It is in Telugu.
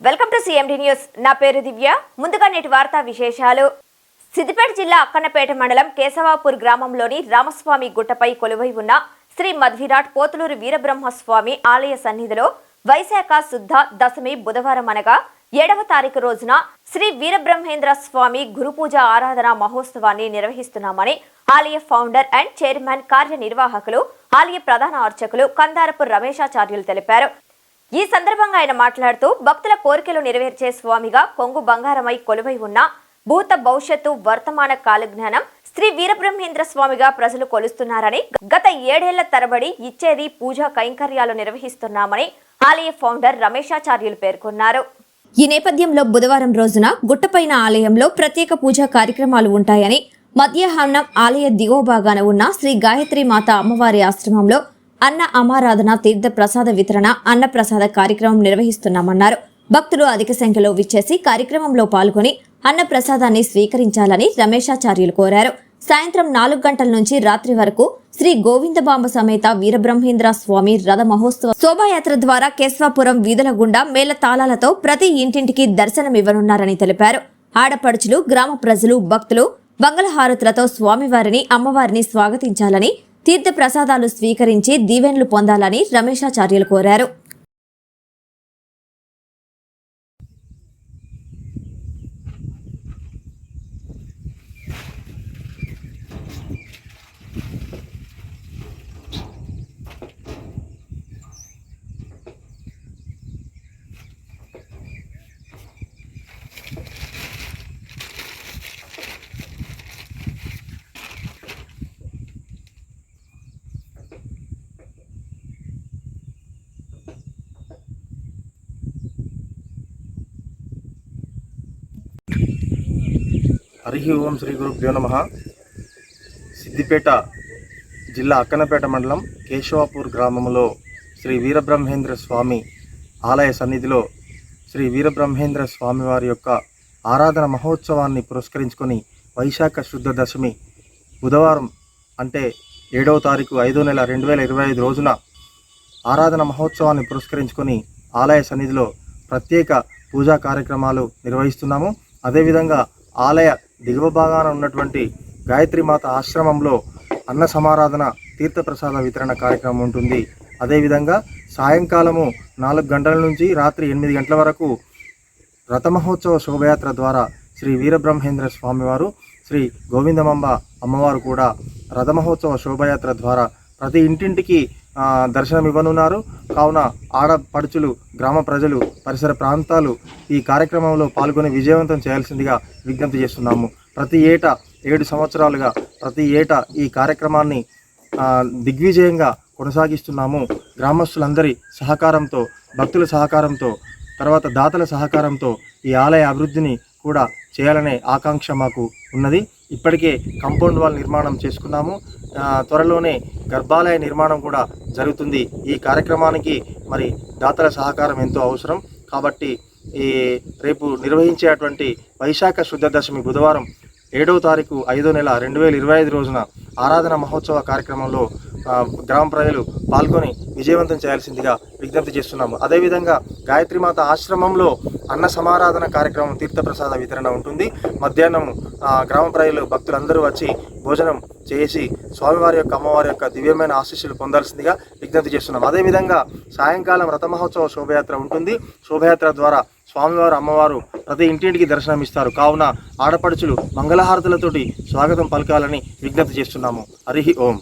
Welcome to CMD news. నా పేరు దివ్య. ముందుగా నేటి వార్తా విశేషాలు. సిద్దిపేట జిల్లా అక్కన్నపేట మండలం కేశవాపూర్ గ్రామంలోని రామస్వామి గుట్టపై కొలువై ఉన్న శ్రీ మధ్విరాట్ పోతులూరు వీరబ్రహ్మస్వామి ఆలయ సన్నిధిలో వైశాఖ శుద్ధ దశమి బుధవారం అనగా 7వ తారీఖు రోజున శ్రీ వీరబ్రహ్మేంద్ర స్వామి గురుపూజ ఆరాధన మహోత్సవాన్ని నిర్వహిస్తున్నామని ఆలయ ఫౌండర్ అండ్ చైర్మన్ కార్యనిర్వాహకులు ఆలయ ప్రధాన అర్చకులు కందారపు రమేశాచార్యులు తెలిపారు. ఈ సందర్భంగా ఆయన మాట్లాడుతూ భక్తుల కోరికలు నెరవేర్చే స్వామిగా కొంగు బంగారమై కొలువై ఉన్న భూత భవిష్యత్తు వర్తమాన కాలజ్ఞానం శ్రీ వీరబ్రహ్మేంద్ర స్వామిగా ప్రజలు కొలుస్తున్నారని, గత 7 ఏళ్ల తరబడి ఇచ్చేది పూజా కైంకర్యాలు నిర్వహిస్తున్నామని ఆలయ ఫౌండర్ రమేశాచార్యులు పేర్కొన్నారు. ఈ నేపథ్యంలో బుధవారం రోజున గుట్టపైన ఆలయంలో ప్రత్యేక పూజా కార్యక్రమాలు ఉంటాయని, మధ్యాహ్నం ఆలయ దిగువ భాగాన ఉన్న శ్రీ గాయత్రి మాత అమ్మవారి ఆశ్రమంలో అన్న అమారాధన తీర్థ ప్రసాద వితరణ అన్నప్రసాద కార్యక్రమం నిర్వహిస్తున్నామన్నారు. భక్తులు అధిక సంఖ్యలో విచ్చేసి కార్యక్రమంలో పాల్గొని అన్న ప్రసాదాన్ని స్వీకరించాలని రమేశాచార్యులు కోరారు. సాయంత్రం 4 గంటల నుంచి రాత్రి వరకు శ్రీ గోవిందబాంబ సమేత వీరబ్రహ్మేంద్ర స్వామి రథ మహోత్సవ శోభాయాత్ర ద్వారా కేశవాపురం వీధుల గుండా మేళ తాళాలతో ప్రతి ఇంటింటికి దర్శనమివ్వనున్నారని తెలిపారు. ఆడపడుచులు, గ్రామ ప్రజలు, భక్తులు మంగళహారతులతో స్వామివారిని అమ్మవారిని స్వాగతించాలని, తీర్థ ప్రసాదాలు స్వీకరించి దీవెనలు పొందాలని రమేశాచార్యులు కోరారు. హరి ఓం శ్రీ గురుభ్యో నమః. సిద్దిపేట జిల్లా అక్కన్నపేట మండలం కేశవాపూర్ గ్రామంలో శ్రీ వీరబ్రహ్మేంద్ర స్వామి ఆలయ సన్నిధిలో శ్రీ వీరబ్రహ్మేంద్ర స్వామి వారి యొక్క ఆరాధన మహోత్సవాన్ని పురస్కరించుకొని వైశాఖ శుద్ధ దశమి బుధవారం అంటే 7వ తారీఖు 5వ నెల 2025 రోజున ఆరాధన మహోత్సవాన్ని పురస్కరించుకొని ఆలయ సన్నిధిలో ప్రత్యేక పూజా కార్యక్రమాలు నిర్వహిస్తున్నాము. అదేవిధంగా ఆలయ దిగువ భాగాన ఉన్నటువంటి గాయత్రీమాత ఆశ్రమంలో అన్న సమారాధన తీర్థప్రసాద వితరణ కార్యక్రమం ఉంటుంది. అదేవిధంగా సాయంకాలము 4 గంటల నుంచి రాత్రి 8 గంటల వరకు రథమహోత్సవ శోభయాత్ర ద్వారా శ్రీ వీరబ్రహ్మేంద్ర స్వామివారు, శ్రీ గోవిందమాంబ అమ్మవారు కూడా రథమహోత్సవ శోభయాత్ర ద్వారా ప్రతి ఇంటింటికి దర్శనం ఇవ్వనున్నారు. కావున ఆడపడుచులు, గ్రామ ప్రజలు, పరిసర ప్రాంతాలు ఈ కార్యక్రమంలో పాల్గొని విజయవంతం చేయాల్సిందిగా విజ్ఞప్తి చేస్తున్నాము. ప్రతి ఏటా 7 సంవత్సరాలుగా ప్రతి ఏటా ఈ కార్యక్రమాన్ని దిగ్విజయంగా కొనసాగిస్తున్నాము. గ్రామస్తులందరి సహకారంతో, భక్తుల సహకారంతో, తర్వాత దాతల సహకారంతో ఈ ఆలయ అభివృద్ధిని కూడా చేయాలనే ఆకాంక్ష మాకు ఉన్నది. ఇప్పటికే కాంపౌండ్ వాల్ నిర్మాణం చేసుకున్నాము. త్వరలోనే గర్భాలయ నిర్మాణం కూడా జరుగుతుంది. ఈ కార్యక్రమానికి మరి దాతల సహకారం ఎంతో అవసరం. కాబట్టి రేపు నిర్వహించేటువంటి వైశాఖ శుద్ధ దశమి బుధవారం 7వ తారీఖు 5వ నెల 2025 రోజున ఆరాధన మహోత్సవ కార్యక్రమంలో గ్రామ ప్రజలు పాల్గొని విజయవంతం చేయాల్సిందిగా విజ్ఞప్తి చేస్తున్నాము. అదేవిధంగా గాయత్రీమాత ఆశ్రమంలో అన్న సమారాధన కార్యక్రమం తీర్థప్రసాద వితరణ ఉంటుంది. మధ్యాహ్నం గ్రామ ప్రజలు, భక్తులందరూ వచ్చి భోజనం చేసి స్వామివారి యొక్క, అమ్మవారి యొక్క దివ్యమైన ఆశీస్సులు పొందాల్సిందిగా విజ్ఞప్తి చేస్తున్నాం. అదేవిధంగా సాయంకాలం రథమహోత్సవ శోభయాత్ర ఉంటుంది. శోభయాత్ర ద్వారా స్వామివారు, అమ్మవారు ప్రతి ఇంటింటికి దర్శనం ఇస్తారు. కావున ఆడపడుచులు మంగళహారతులతోటి స్వాగతం పలకాలని విజ్ఞప్తి చేస్తున్నాము. హరి ఓం.